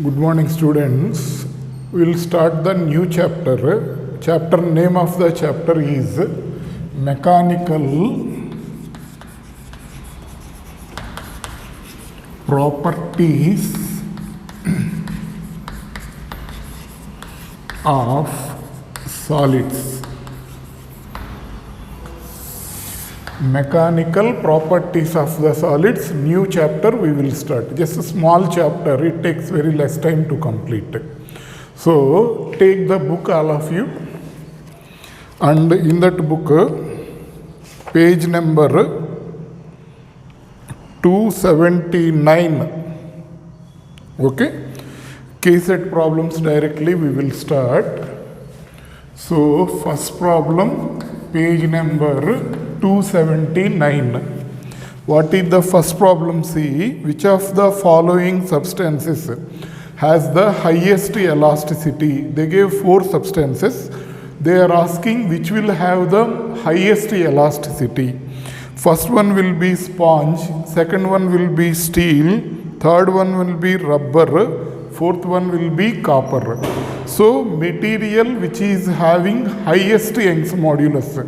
Good morning, students. We will start the new chapter. Chapter name of the chapter is Mechanical Properties of Solids. Mechanical properties of the solids, new chapter we will start. Just a small chapter, it takes very less time to complete. So take the book, all of you, and in that book, page number 279. Okay, KSET problems directly we will start. So first problem, page number 279. What is the first problem? See, which of the following substances has the highest elasticity? They gave 4 substances. They are asking which will have the highest elasticity. First one will be sponge, second one will be steel, third one will be rubber, fourth one will be copper. So material which is having highest Young's modulus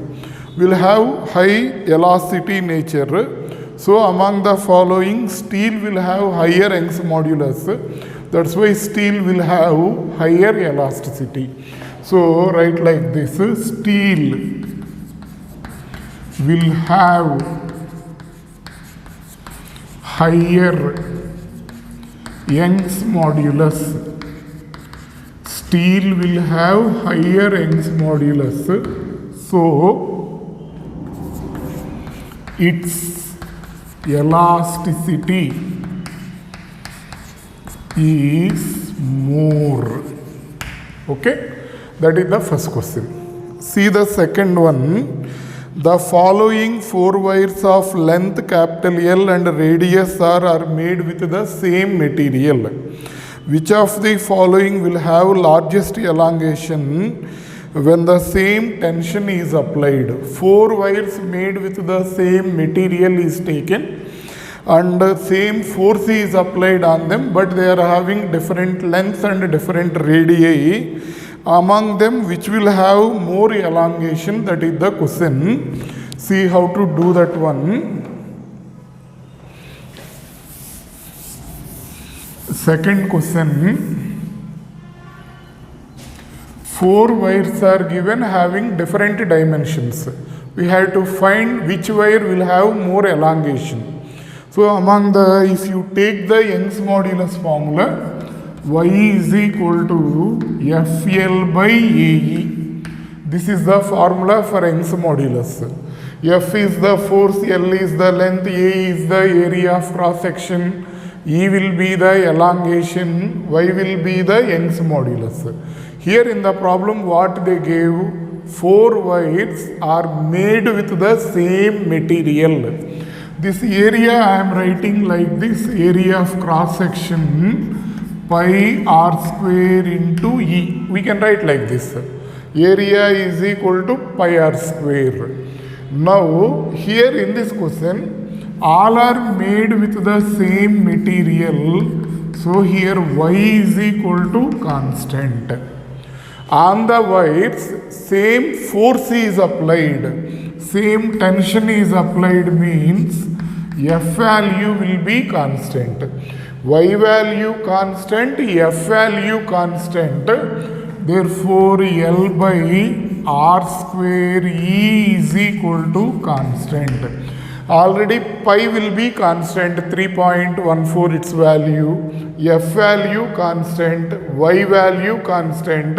will have high elasticity nature. So among the following, steel will have higher Young's modulus. That's why steel will have higher elasticity. So write like this: steel will have higher Young's modulus. Steel will have higher Young's modulus. So its elasticity is more. Okay, that is the first question. See the second one. The following 4 wires of length capital L and radius R are made with the same material. Which of the following will have largest elongation when the same tension is applied? 4 wires made with the same material is taken and the same force is applied on them, but they are having different lengths and different radii. Among them, which will have more elongation? That is the question. See how to do that one. Second question. 4 wires are given having different dimensions. We have to find which wire will have more elongation. So among the, if you take the Young's modulus formula, Y is equal to FL by AE. This is the formula for Young's modulus. F is the force, L is the length, A is the area of cross section, E will be the elongation, Y will be the Young's modulus. Here in the problem what they gave, 4 wires are made with the same material. This area I am writing like this: area of cross section pi r square into E. We can write like this: area is equal to pi r square. Now here in this question, all are made with the same material. So here Y is equal to constant. On the wires, same force is applied, same tension is applied, means F value will be constant. Y value constant, F value constant. Therefore, L by R square E is equal to constant. Already pi will be constant, 3.14 its value. F value constant, Y value constant.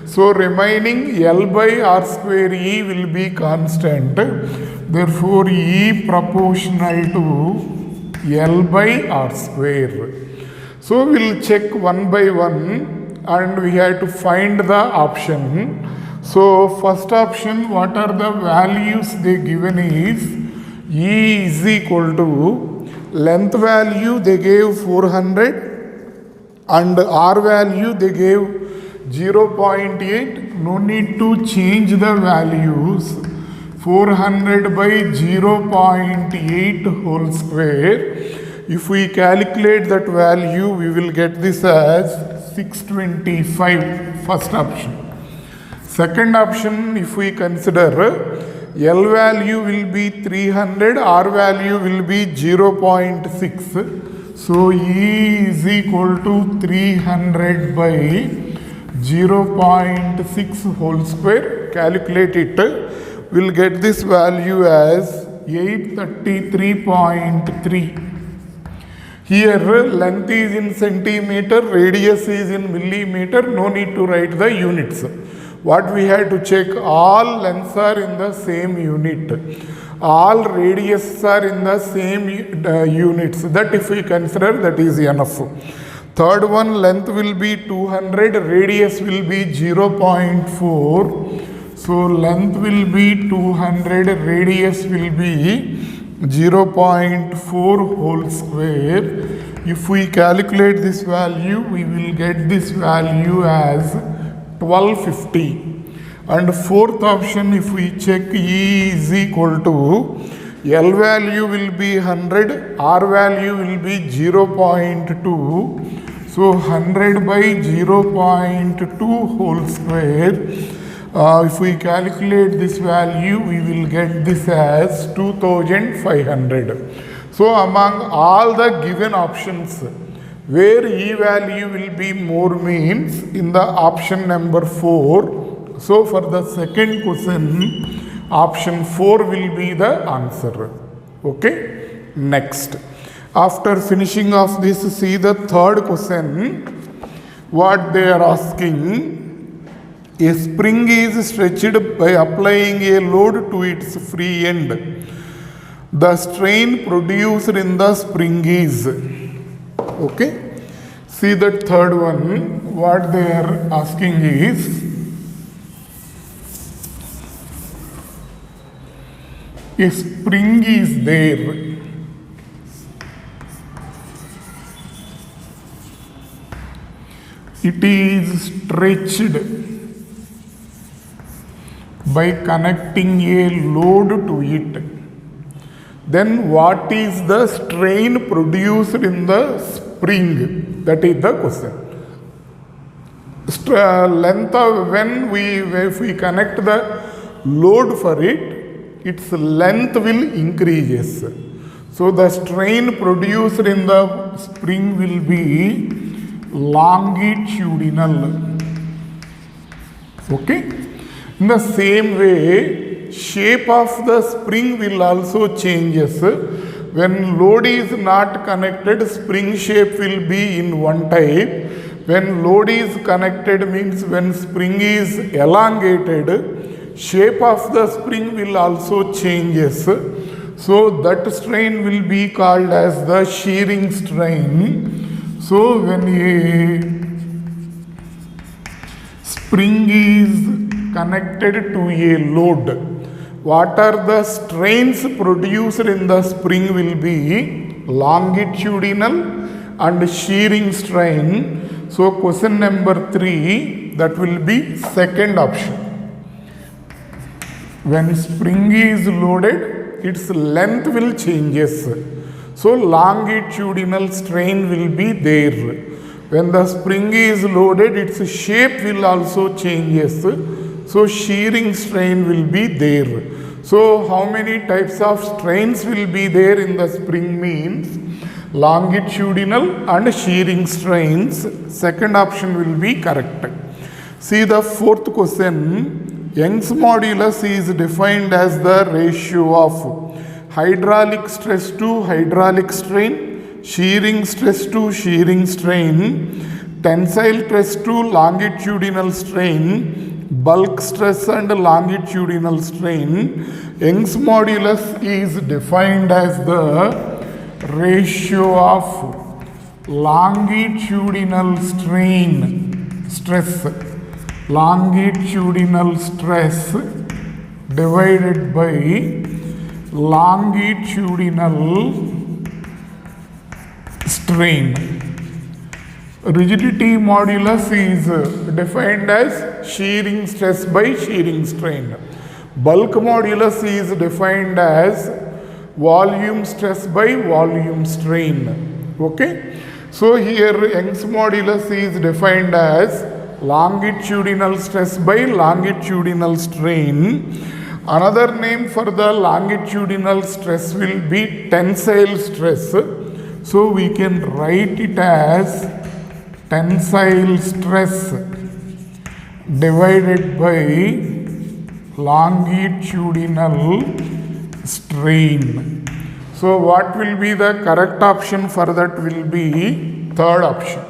So remaining L by R square E will be constant. Therefore, E proportional to L by R square. So we will check one by one and we have to find the option. So first option, what are the values they given is E is equal to length value they gave 400 and R value they gave 0.8. No need to change the values. 400 by 0.8 whole square If we calculate that value, we will get this as 625, first option. Second option, if we consider L value will be 300, R value will be 0.6. So E is equal to 300 by 0.6 whole square. Calculate it. We'll get this value as 833.3. Here length is in centimeter, radius is in millimeter. No need to write the units. What we have to check, all lengths are in the same unit. All radius are in the same units. That if we consider, that is enough. Third one, length will be 200, radius will be 0.4. So length will be 200, radius will be 0.4 whole square. If we calculate this value, we will get this value as 1250. And fourth option, if we check, E is equal to L value will be 100, R value will be 0.2. So 100 by 0.2 whole square. If we calculate this value, we will get this as 2500. So among all the given options, where E value will be more means in the option number 4. So for the second question, option 4 will be the answer. Okay. Next. After finishing off this, see the third question. What they are asking. A spring is stretched by applying a load to its free end. The strain produced in the spring is. Okay. See that third one. What they are asking is, a spring is there. It is stretched by connecting a load to it. Then what is the strain produced in the spring? That is the question. Length of if we connect the load for it, its length will increases. So the strain produced in the spring will be longitudinal. Okay. In the same way, shape of the spring will also changes. When load is not connected, spring shape will be in one type. When load is connected means when spring is elongated, shape of the spring will also changes. So that strain will be called as the shearing strain. So when a spring is connected to a load, what are the strains produced in the spring will be longitudinal and shearing strain. So question number 3, that will be second option. When spring is loaded, its length will changes. So longitudinal strain will be there. When the spring is loaded, its shape will also changes. So shearing strain will be there. So how many types of strains will be there in the spring means longitudinal and shearing strains. Second option will be correct. See the fourth question. Young's modulus is defined as the ratio of hydraulic stress to hydraulic strain, shearing stress to shearing strain, tensile stress to longitudinal strain, bulk stress and longitudinal strain. Young's modulus is defined as the ratio of longitudinal stress divided by longitudinal strain. Rigidity modulus is defined as shearing stress by shearing strain. Bulk modulus is defined as volume stress by volume strain. Okay. So here Young's modulus is defined as longitudinal stress by longitudinal strain. Another name for the longitudinal stress will be tensile stress. So we can write it as tensile stress divided by longitudinal strain. So what will be the correct option for that will be third option.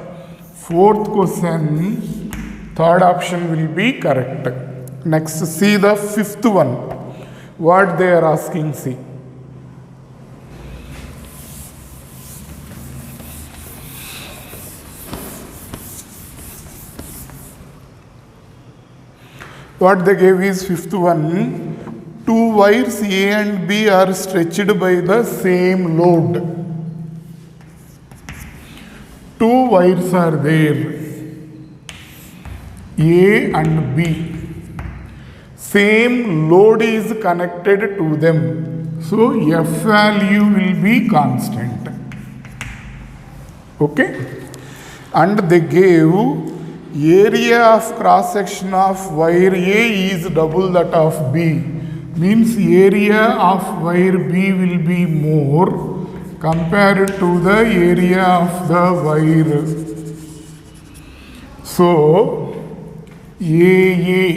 Fourth question, third option will be correct. Next, see the fifth one. What they are asking, see. What they gave is fifth one. Two wires A and B are stretched by the same load. Two wires are there, A and B. Same load is connected to them. So F value will be constant. Okay. And they gave area of cross section of wire A is double that of B. Means area of wire B will be more compared to the area of the wire. So AA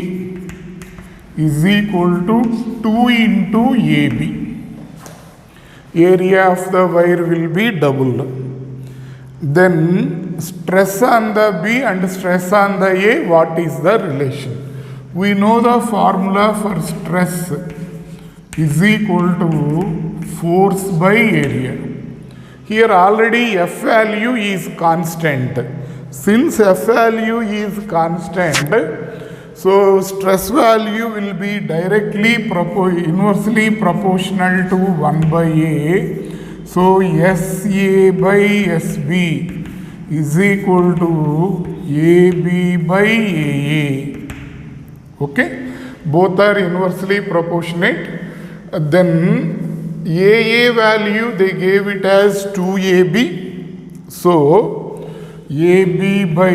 is equal to 2 into AB. Area of the wire will be double. Then stress on the B and stress on the A, what is the relation? We know the formula for stress is equal to force by area. Here already F value is constant. Since F value is constant, so stress value will be directly inversely proportional to 1 by A. So SA by SB is equal to AB by AA. Okay. Both are inversely proportionate. Then AA value they gave it as 2AB. So AB by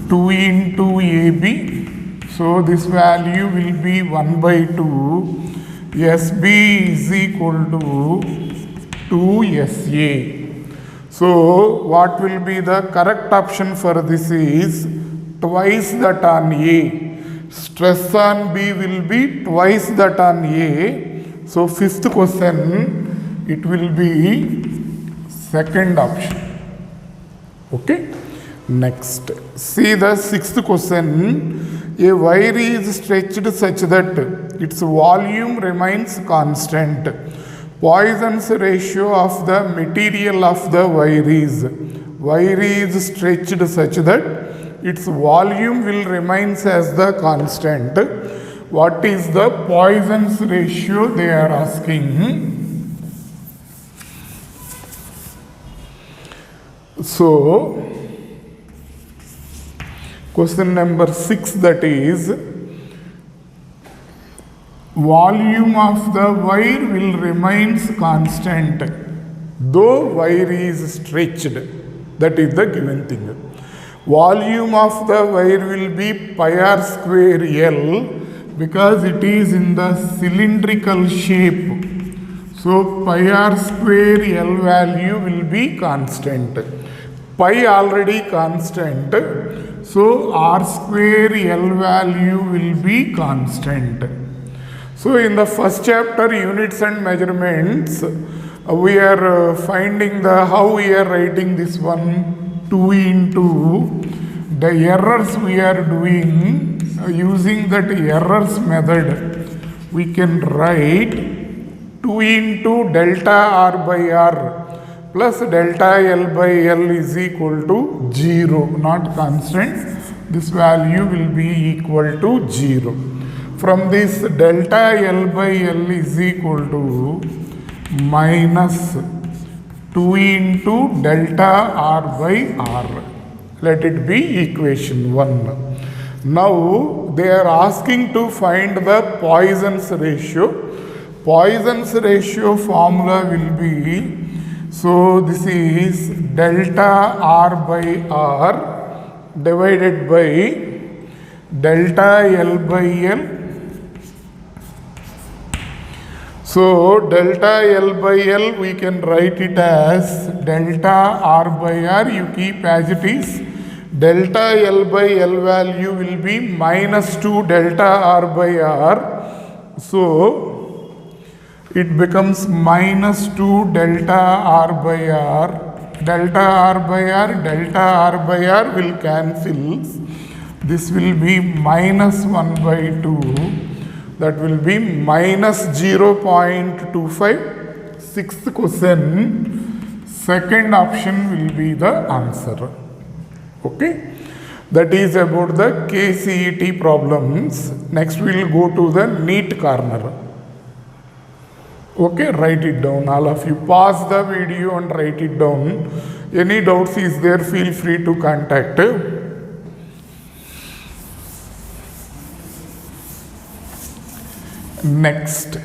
2 into AB. So this value will be 1 by 2. SB is equal to 2SA. So what will be the correct option for this is twice that on A. Stress on B will be twice that on A. So fifth question, it will be second option. Okay. Next, see the sixth question. A wire is stretched such that its volume remains constant. Poisson's ratio of the material of the wire is stretched such that its volume will remains as the constant. What is the Poisson's ratio they are asking? So question number 6, that is, volume of the wire will remains constant though wire is stretched. That is the given thing. Volume of the wire will be pi r square L because it is in the cylindrical shape. So pi r square L value will be constant. Pi already constant. So r square L value will be constant. So in the first chapter, units and measurements, we are finding how we are writing this one, 2 into the errors we are doing using that errors method. We can write 2 into delta r by r plus delta L by L is equal to 0, not constant. This value will be equal to 0. From this, delta L by L is equal to minus 2 into delta R by R. Let it be equation 1. Now, they are asking to find the Poisson's ratio. Poisson's ratio formula will be, so this is delta R by R divided by delta L by L. So delta L by L we can write it as delta R by R, you keep as it is. Delta L by L value will be minus 2 delta R by R. So it becomes minus 2 delta R by R. Delta R by R, delta R by R will cancel. This will be minus 1 by 2. That will be minus 0.25. Sixth question, second option will be the answer. Okay, that is about the KCET problems. Next we will go to the NEET corner. Okay, write it down. All of you pause the video and write it down. Any doubts is there, feel free to contact. Next,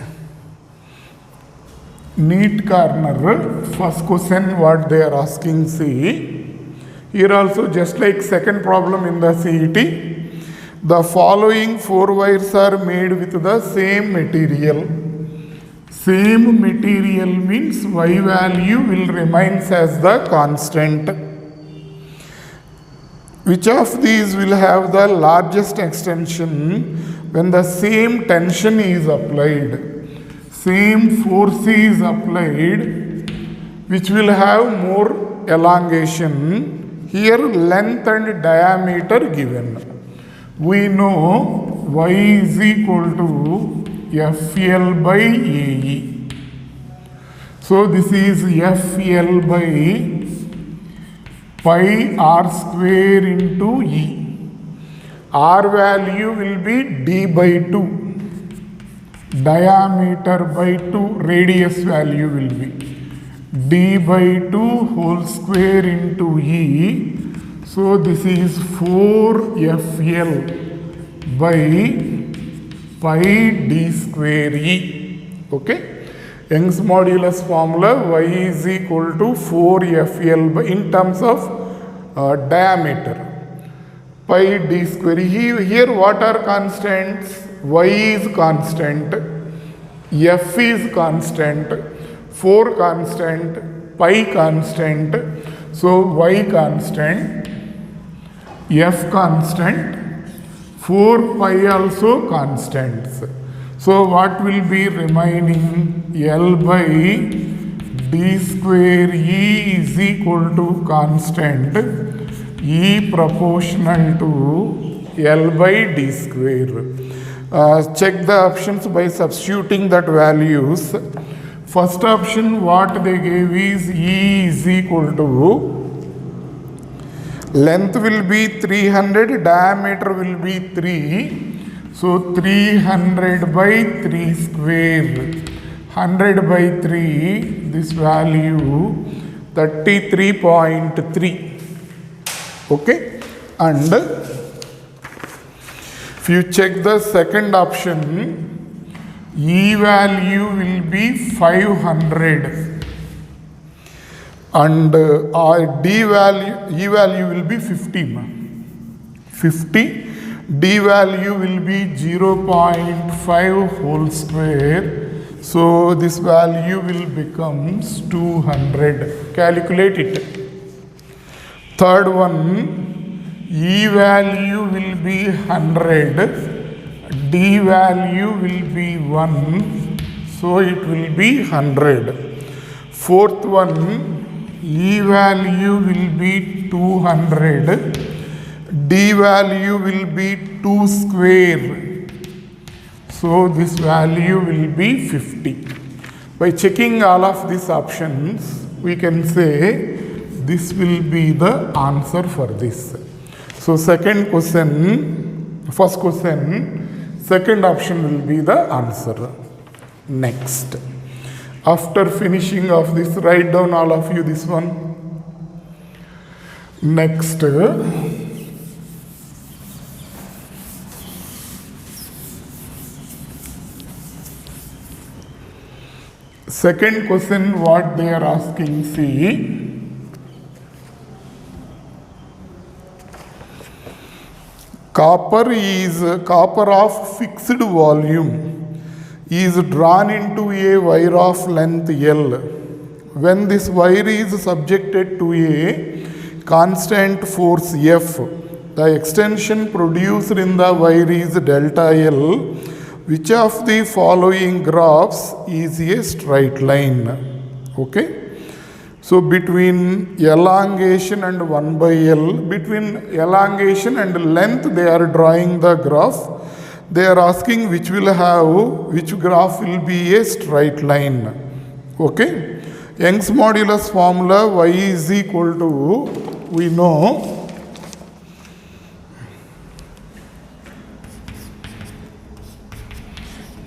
NEET corner, first question what they are asking, see. Here also just like second problem in the CET, the following 4 wires are made with the same material. Same material means Y value will remain as the constant. Which of these will have the largest extension when the same tension is applied? Same force is applied, which will have more elongation. Here length and diameter given. We know Y is equal to FL by AE. So this is FL by pi R square into E. R value will be D by 2. Diameter by 2, radius value will be D by 2 whole square into E. So this is 4FL by pi D square E. Okay. Young's modulus formula Y is equal to 4FL by, in terms of diameter, pi D square. Here what are constants? Y is constant, F is constant, 4 constant, pi constant. So Y constant, F constant, 4 pi also constants. So what will be remaining? L by D square E is equal to constant, E proportional to L by D square. Check the options by substituting that values. First option what they gave is E is equal to, length will be 300, diameter will be 3. So 300 by 3 square, 100 by 3, this value 33.3. Okay, and if you check the second option, E value will be 500 and D value, E value will be 50. 50. D value will be 0.5 whole square. So this value will becomes 200. Calculate it. Third one, E value will be 100. D value will be 1. So it will be 100. Fourth one, E value will be 200. D value will be 2 square. So this value will be 50. By checking all of these options, we can say this will be the answer for this. So second question, first question, second option will be the answer. Next. After finishing of this, write down all of you this one. Next. Second question, what they are asking, see. Copper of fixed volume is drawn into a wire of length L. When this wire is subjected to a constant force F, the extension produced in the wire is delta L. Which of the following graphs is a straight line? Okay. So between elongation and 1 by L, between elongation and length, they are drawing the graph. They are asking which graph will be a straight line. Okay. Young's modulus formula y is equal to, we know,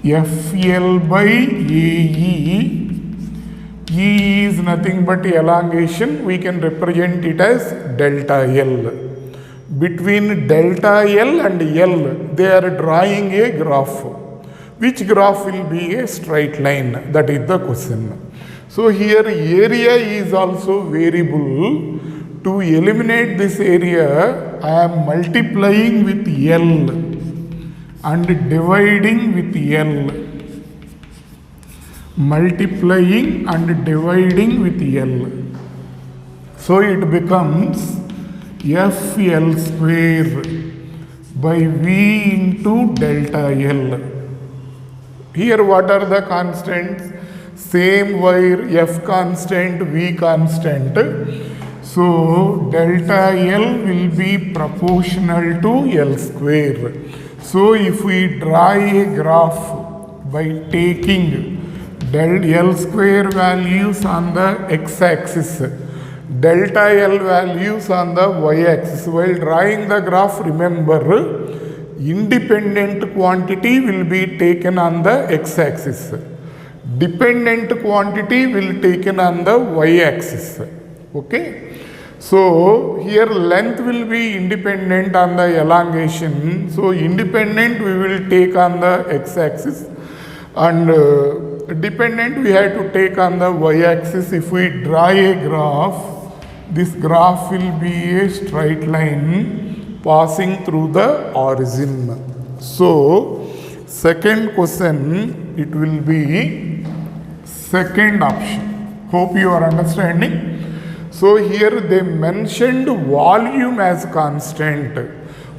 FL by AE. E is nothing but elongation. We can represent it as delta L. Between delta L and L, they are drawing a graph. Which graph will be a straight line? That is the question. So here area is also variable. To eliminate this area, I am multiplying with L and dividing with L. Multiplying and dividing with L. So it becomes FL square by V into delta L. Here what are the constants? Same wire, F constant, V constant. So delta L will be proportional to L square. So if we draw a graph by taking del L square values on the x-axis, delta L values on the y-axis. While drawing the graph, remember, independent quantity will be taken on the x-axis. Dependent quantity will taken on the y-axis. Okay. So here length will be independent on the elongation. So independent we will take on the x-axis, and dependent we have to take on the y-axis. If we draw a graph, this graph will be a straight line passing through the origin. So second question, it will be second option. Hope you are understanding. So here they mentioned volume as constant.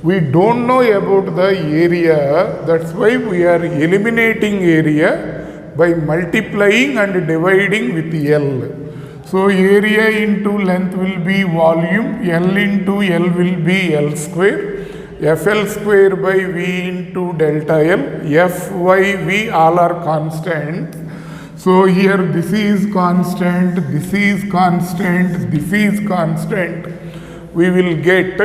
We don't know about the area, that's why we are eliminating area by multiplying and dividing with L. So area into length will be volume, L into L will be L square, FL square by V into delta L, F, Y, V all are constant. So here this is constant, this is constant, this is constant. We will get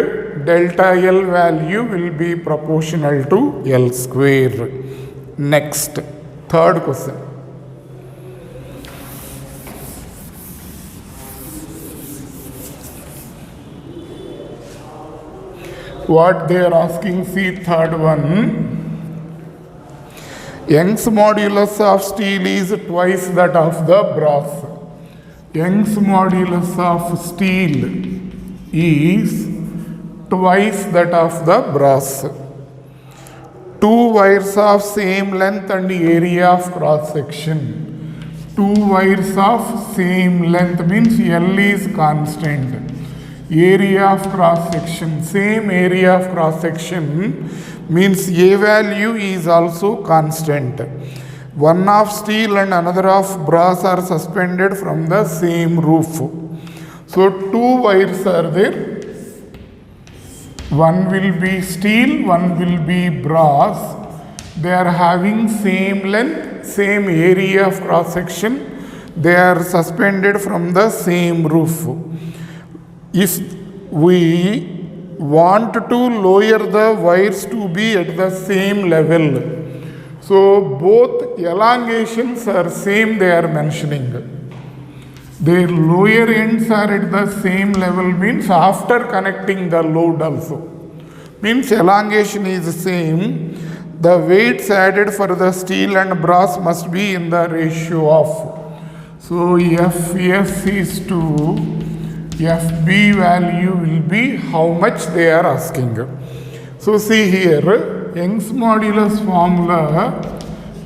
delta L value will be proportional to L square. Next. Third question. What they are asking, see third one. Young's modulus of steel is twice that of the brass. Young's modulus of steel is twice that of the brass. Two wires of same length and area of cross section. Two wires of same length means L is constant. Area of cross section, same area of cross section means A value is also constant. One of steel and another of brass are suspended from the same roof. So two wires are there. One will be steel, one will be brass. They are having same length, same area of cross section. They are suspended from the same roof. If we want to lower the wires to be at the same level, so both elongations are same, they are mentioning. Their lower ends are at the same level means after connecting the load also. Means elongation is the same. The weights added for the steel and brass must be in the ratio of So Fs is 2, Fb value will be how much they are asking. So see here, Young's modulus formula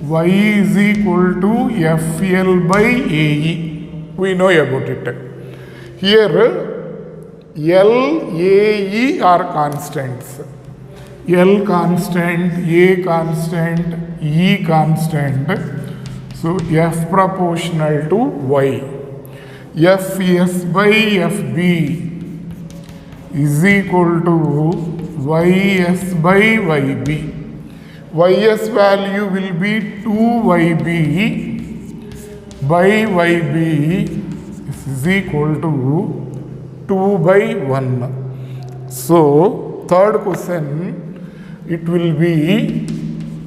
y is equal to Fl by Ae. We know about it. Here L, A, E are constants. L constant, A constant, E constant. So F proportional to Y. Fs by Fb is equal to Ys by Yb. Ys value will be 2Yb by Yb is equal to 2 by 1. So third question, it will be,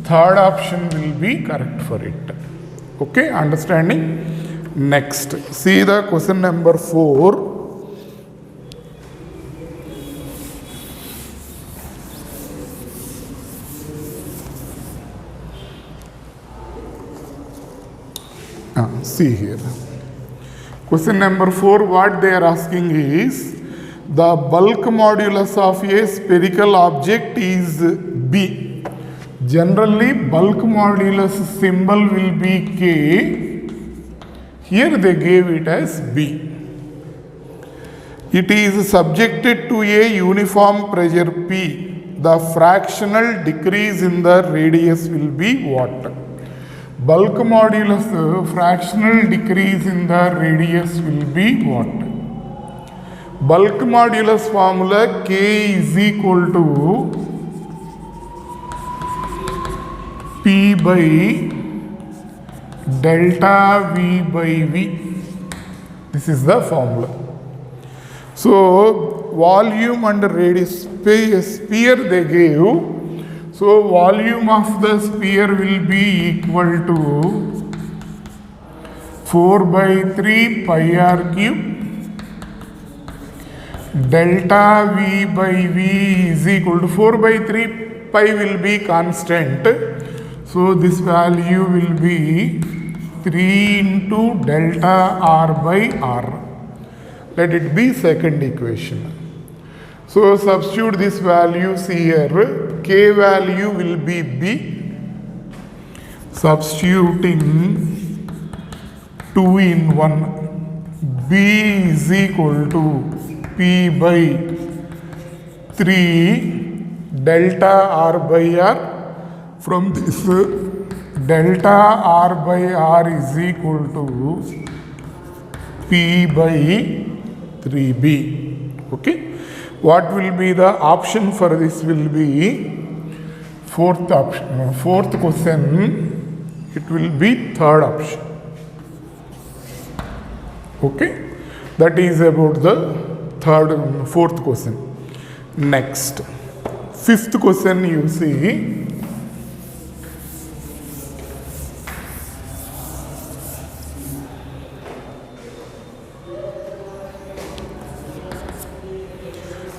third option will be correct for it. Okay, understanding? Next, see the question number 4. See here. Question number 4, what they are asking is, the bulk modulus of a spherical object is B. Generally, bulk modulus symbol will be K. Here they gave it as B. It is subjected to a uniform pressure P. The fractional decrease in the radius will be what? Bulk modulus fractional decrease in the radius will be what? Bulk modulus formula K is equal to P by delta V by V. This is the formula. So volume and radius, sphere they gave. So volume of the sphere will be equal to 4 by 3 pi r cube. Delta V by V is equal to 4 by 3 pi will be constant. So this value will be 3 into delta R by R. Let it be second equation. So substitute this values here. K value will be B. Substituting 2 in 1. B is equal to P by 3 delta R by R. From this, delta R by R is equal to P by 3B. Okay. What will be the option for this will be fourth option. Fourth question, it will be third option. Okay. That is about the fourth question. Next, fifth question you see.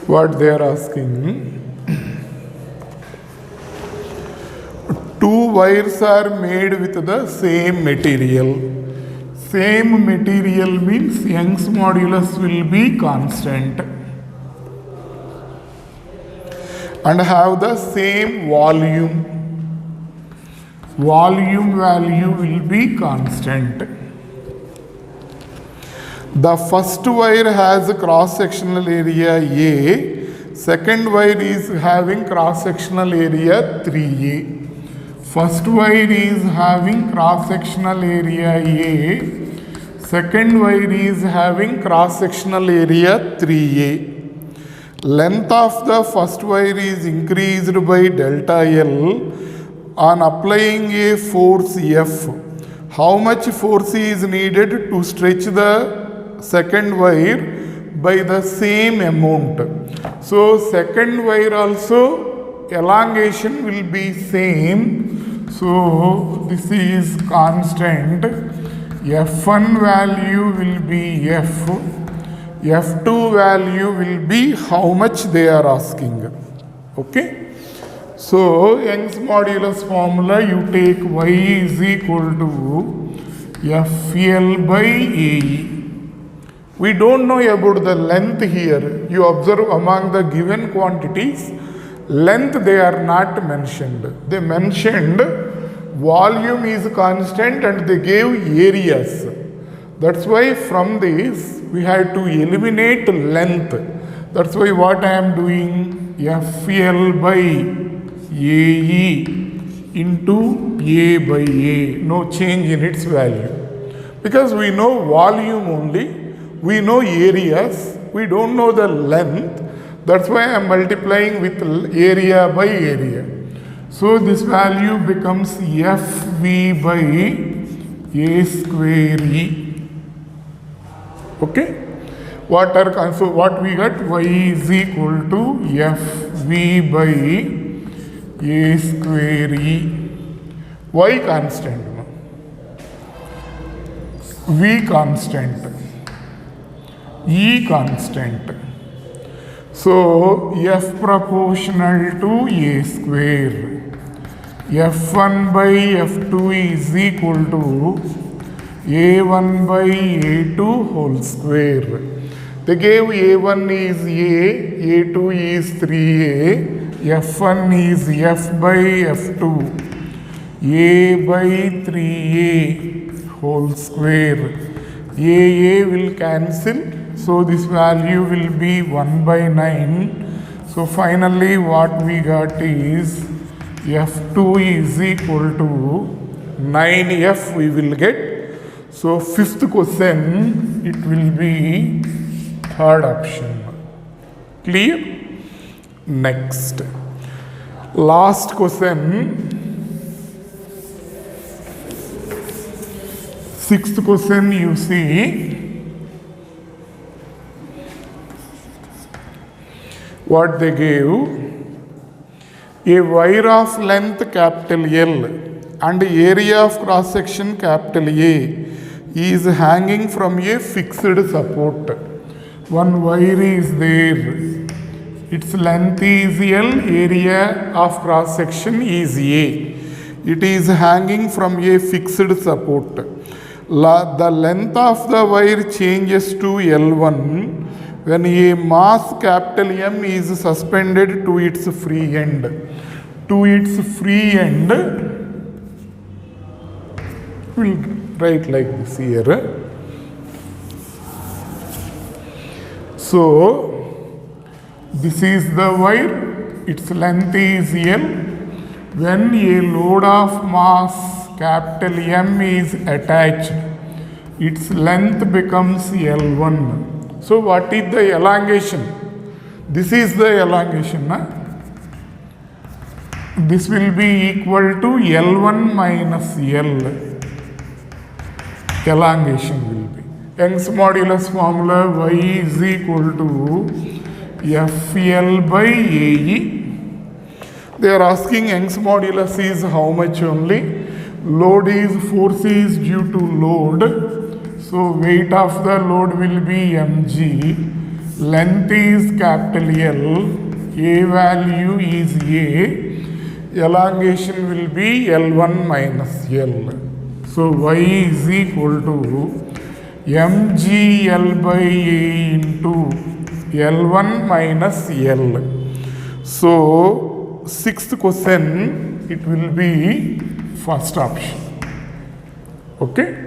What they are asking, two wires are made with the same material. Same material means Young's modulus will be constant and have the same volume. Volume value will be constant. The first wire has a cross-sectional area A. Second wire is having cross-sectional area 3A. First wire is having cross-sectional area A. Second wire is having cross-sectional area 3A. Length of the first wire is increased by delta L on applying a force F. How much force is needed to stretch the second wire by the same amount? So second wire also elongation will be same. So this is constant. F1 value will be F. F2 value will be how much they are asking. Okay. So Young's modulus formula, you take y is equal to FL by AE. We don't know about the length here. You observe among the given quantities, length they are not mentioned. They mentioned volume is constant and they gave areas. That's why from this we had to eliminate length. That's why what I am doing, FL by AE into A by A. No change in its value. Because we know volume only. We know areas, we don't know the length. That's why I am multiplying with area by area. So this value becomes FV by A square E. Okay? So what we got? Y is equal to FV by A square E. Y constant. V constant. E constant. So F proportional to A square. F1 by F2 is equal to A1 by A2 whole square. They gave A1 is A, A2 is 3A, F1 is F by F2, A by 3A whole square. A will cancel. So this value will be 1 by 9. So finally what we got is F2 is equal to 9F we will get. So fifth question, it will be third option. Clear? Next. Last question. Sixth question you see. What they gave, a wire of length capital L and area of cross section capital A is hanging from a fixed support. One wire is there, its length is L, area of cross section is A. It is hanging from a fixed support. The length of the wire changes to L1 when a mass capital M is suspended to its free end. To its free end, we'll write like this here. So, this is the wire, its length is L. When a load of mass capital M is attached, its length becomes L1. So what is the elongation? This is the elongation. This will be equal to L1 minus L. Elongation will be. Young's modulus formula Y is equal to FL by AE. They are asking Young's modulus is how much only? Load is, force is due to load. So weight of the load will be mg, length is capital L, A value is A, elongation will be L1 minus L. So Y is equal to mg L by A into L1 minus L. So sixth question, it will be first option. Okay.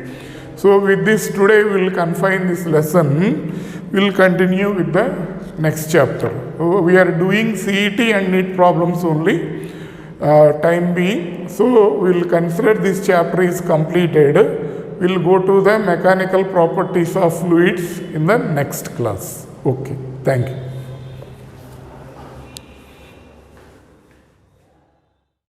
So with this today we will confine this lesson. We will continue with the next chapter. We are doing CET and NEET problems only, time being. So we will consider this chapter is completed. We will go to the mechanical properties of fluids in the next class. Okay, thank you.